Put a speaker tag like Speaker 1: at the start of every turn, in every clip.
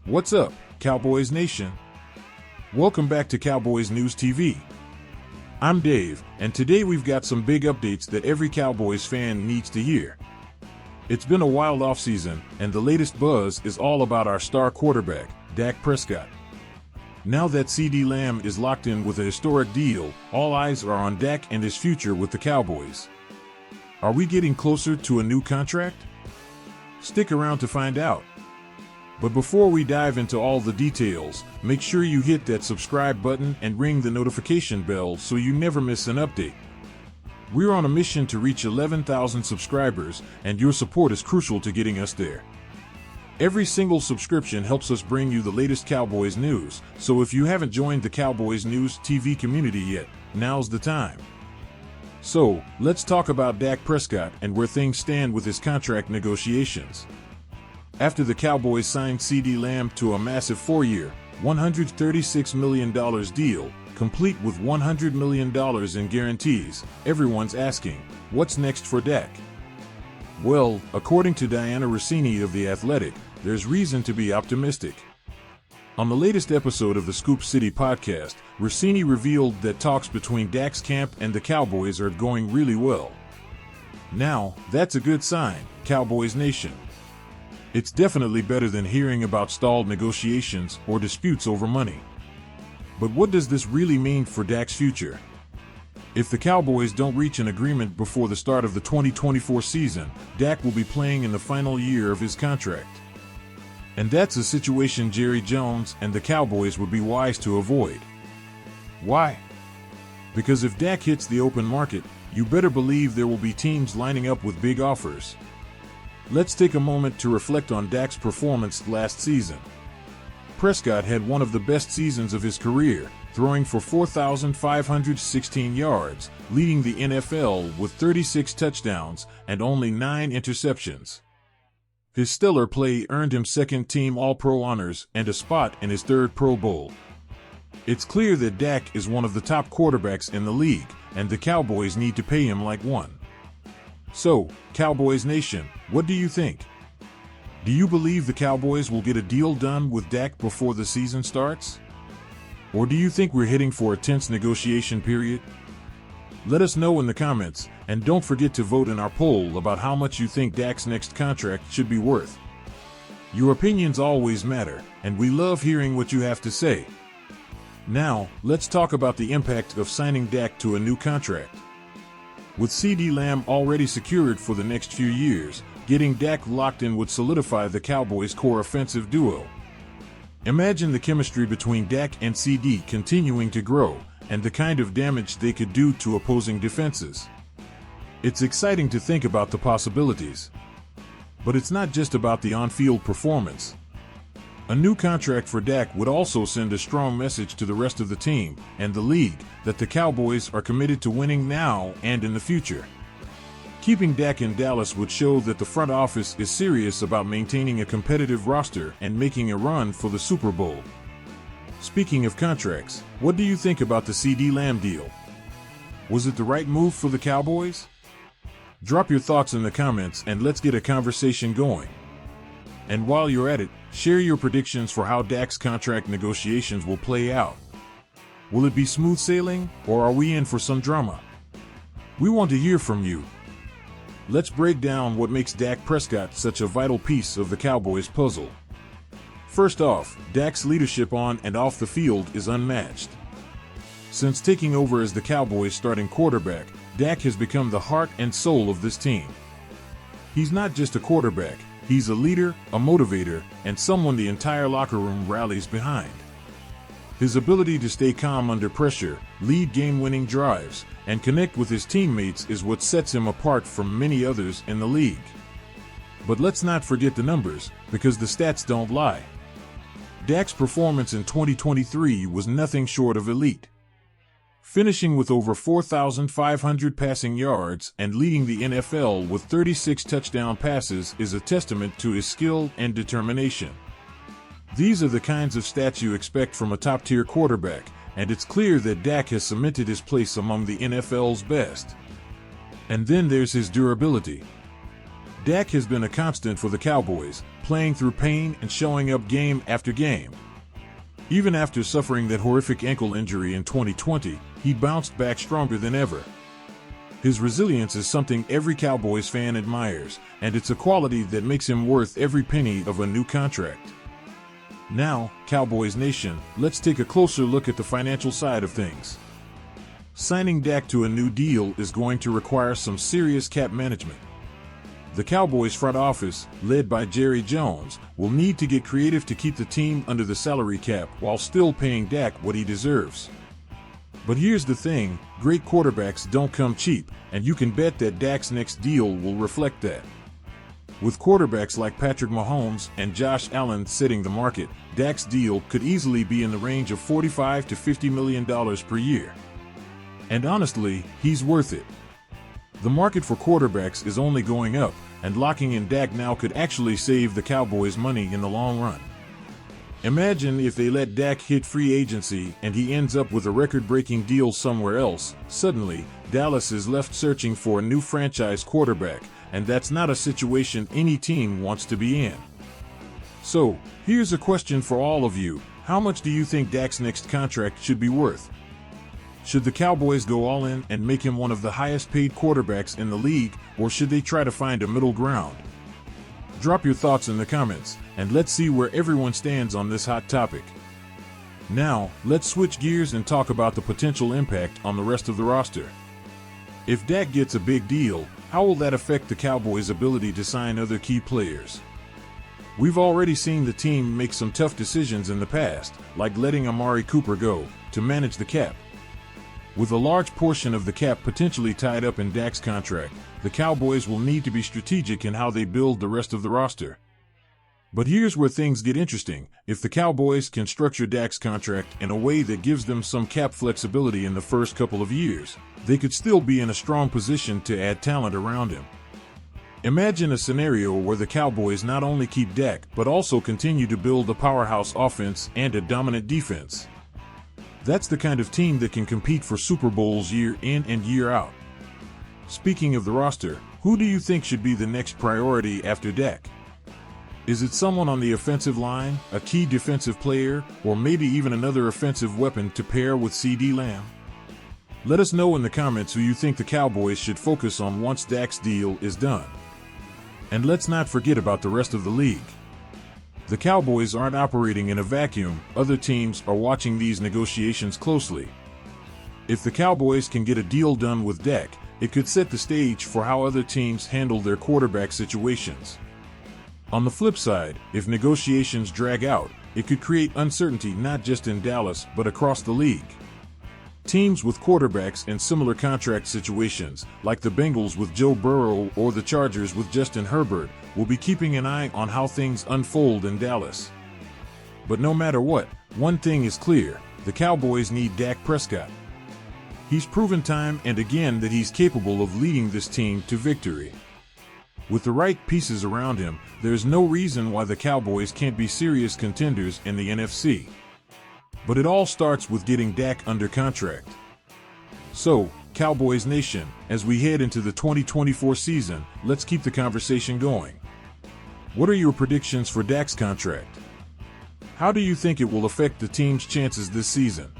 Speaker 1: What's up, Cowboys Nation? Welcome back to Cowboys News TV. I'm Dave, and today we've got some big updates that every Cowboys fan needs to hear. It's been a wild offseason, and the latest buzz is all about our star quarterback, Dak Prescott. Now that CeeDee Lamb is locked in with a historic deal, all eyes are on Dak and his future with the Cowboys. Are we getting closer to a new contract? Stick around to find out. But before we dive into all the details, make sure you hit that subscribe button and ring the notification bell so you never miss an update. We're on a mission to reach 11,000 subscribers, and your support is crucial to getting us there. Every single subscription helps us bring you the latest Cowboys news, so if you haven't joined the Cowboys News TV community yet, now's the time. So, let's talk about Dak Prescott and where things stand with his contract negotiations. After the Cowboys signed CeeDee Lamb to a massive 4-year, $136 million deal, complete with $100 million in guarantees, everyone's asking, what's next for Dak? Well, according to Diana Rossini of The Athletic, there's reason to be optimistic. On the latest episode of the Scoop City podcast, Rossini revealed that talks between Dak's camp and the Cowboys are going really well. Now, that's a good sign, Cowboys Nation. It's definitely better than hearing about stalled negotiations or disputes over money. But what does this really mean for Dak's future? If the Cowboys don't reach an agreement before the start of the 2024 season, Dak will be playing in the final year of his contract. And that's a situation Jerry Jones and the Cowboys would be wise to avoid. Why? Because if Dak hits the open market, you better believe there will be teams lining up with big offers. Let's take a moment to reflect on Dak's performance last season. Prescott had one of the best seasons of his career, throwing for 4,516 yards, leading the NFL with 36 touchdowns and only 9 interceptions. His stellar play earned him second-team All-Pro honors and a spot in his third Pro Bowl. It's clear that Dak is one of the top quarterbacks in the league, and the Cowboys need to pay him like one. So, Cowboys Nation, what do you think? Do you believe the Cowboys will get a deal done with Dak before the season starts? Or do you think we're heading for a tense negotiation period? Let us know in the comments, and don't forget to vote in our poll about how much you think Dak's next contract should be worth. Your opinions always matter, and we love hearing what you have to say. Now, let's talk about the impact of signing Dak to a new contract. With CeeDee Lamb already secured for the next few years, getting Dak locked in would solidify the Cowboys' core offensive duo. Imagine the chemistry between Dak and CeeDee continuing to grow, and the kind of damage they could do to opposing defenses. It's exciting to think about the possibilities. But it's not just about the on-field performance. A new contract for Dak would also send a strong message to the rest of the team and the league that the Cowboys are committed to winning now and in the future. Keeping Dak in Dallas would show that the front office is serious about maintaining a competitive roster and making a run for the Super Bowl. Speaking of contracts, what do you think about the CeeDee Lamb deal? Was it the right move for the Cowboys? Drop your thoughts in the comments and let's get a conversation going. And while you're at it, share your predictions for how Dak's contract negotiations will play out. Will it be smooth sailing, or are we in for some drama? We want to hear from you. Let's break down what makes Dak Prescott such a vital piece of the Cowboys puzzle. First off, Dak's leadership on and off the field is unmatched. Since taking over as the Cowboys' starting quarterback, Dak has become the heart and soul of this team. He's not just a quarterback. He's a leader, a motivator, and someone the entire locker room rallies behind. His ability to stay calm under pressure, lead game-winning drives, and connect with his teammates is what sets him apart from many others in the league. But let's not forget the numbers, because the stats don't lie. Dak's performance in 2023 was nothing short of elite. Finishing with over 4,500 passing yards and leading the NFL with 36 touchdown passes is a testament to his skill and determination. These are the kinds of stats you expect from a top-tier quarterback, and it's clear that Dak has cemented his place among the NFL's best. And then there's his durability. Dak has been a constant for the Cowboys, playing through pain and showing up game after game. Even after suffering that horrific ankle injury in 2020, he bounced back stronger than ever. His resilience is something every Cowboys fan admires, and it's a quality that makes him worth every penny of a new contract. Now, Cowboys Nation, let's take a closer look at the financial side of things. Signing Dak to a new deal is going to require some serious cap management. The Cowboys front office, led by Jerry Jones, will need to get creative to keep the team under the salary cap while still paying Dak what he deserves. But here's the thing, great quarterbacks don't come cheap, and you can bet that Dak's next deal will reflect that. With quarterbacks like Patrick Mahomes and Josh Allen setting the market, Dak's deal could easily be in the range of $45 to $50 million per year. And honestly, he's worth it. The market for quarterbacks is only going up, and locking in Dak now could actually save the Cowboys money in the long run. Imagine if they let Dak hit free agency and he ends up with a record-breaking deal somewhere else. Suddenly, Dallas is left searching for a new franchise quarterback, and that's not a situation any team wants to be in. So, here's a question for all of you. How much do you think Dak's next contract should be worth? Should the Cowboys go all in and make him one of the highest-paid quarterbacks in the league, or should they try to find a middle ground? Drop your thoughts in the comments, and let's see where everyone stands on this hot topic. Now, let's switch gears and talk about the potential impact on the rest of the roster. If Dak gets a big deal, how will that affect the Cowboys' ability to sign other key players? We've already seen the team make some tough decisions in the past, like letting Amari Cooper go, to manage the cap. With a large portion of the cap potentially tied up in Dak's contract, the Cowboys will need to be strategic in how they build the rest of the roster. But here's where things get interesting. If the Cowboys can structure Dak's contract in a way that gives them some cap flexibility in the first couple of years, they could still be in a strong position to add talent around him. Imagine a scenario where the Cowboys not only keep Dak but also continue to build a powerhouse offense and a dominant defense. That's the kind of team that can compete for Super Bowls year in and year out. Speaking of the roster, who do you think should be the next priority after Dak? Is it someone on the offensive line, a key defensive player, or maybe even another offensive weapon to pair with CeeDee Lamb? Let us know in the comments who you think the Cowboys should focus on once Dak's deal is done. And let's not forget about the rest of the league. The Cowboys aren't operating in a vacuum. Other teams are watching these negotiations closely. If the Cowboys can get a deal done with Dak, it could set the stage for how other teams handle their quarterback situations. On the flip side, if negotiations drag out, it could create uncertainty not just in Dallas but across the league. Teams with quarterbacks in similar contract situations, like the Bengals with Joe Burrow or the Chargers with Justin Herbert, will be keeping an eye on how things unfold in Dallas. But no matter what, one thing is clear: the Cowboys need Dak Prescott. He's proven time and again that he's capable of leading this team to victory. With the right pieces around him, there's no reason why the Cowboys can't be serious contenders in the NFC. But it all starts with getting Dak under contract. So, Cowboys Nation, as we head into the 2024 season, let's keep the conversation going. What are your predictions for Dak's contract? How do you think it will affect the team's chances this season?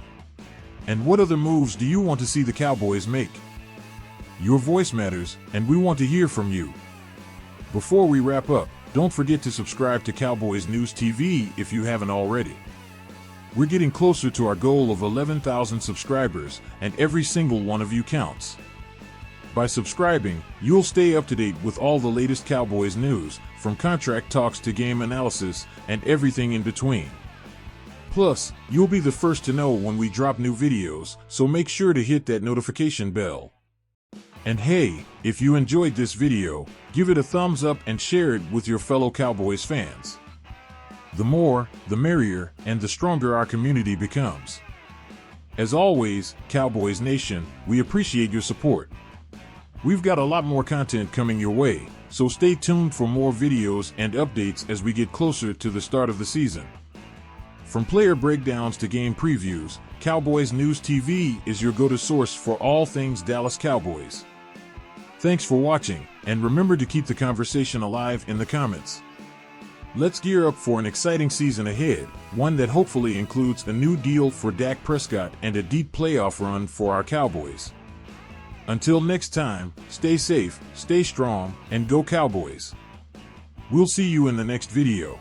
Speaker 1: And what other moves do you want to see the Cowboys make? Your voice matters, and we want to hear from you. Before we wrap up, don't forget to subscribe to Cowboys News TV if you haven't already. We're getting closer to our goal of 11,000 subscribers, and every single one of you counts. By subscribing, you'll stay up to date with all the latest Cowboys news, from contract talks to game analysis, and everything in between. Plus, you'll be the first to know when we drop new videos, so make sure to hit that notification bell. And hey, if you enjoyed this video, give it a thumbs up and share it with your fellow Cowboys fans. The more, the merrier, and the stronger our community becomes. As always, Cowboys Nation, we appreciate your support. We've got a lot more content coming your way, so stay tuned for more videos and updates as we get closer to the start of the season. From player breakdowns to game previews, Cowboys News TV is your go-to source for all things Dallas Cowboys. Thanks for watching, And remember to keep the conversation alive in the comments. Let's gear up for an exciting season ahead, one that hopefully includes a new deal for Dak Prescott and a deep playoff run for our Cowboys. Until next time, stay safe, stay strong, and go Cowboys. We'll see you in the next video.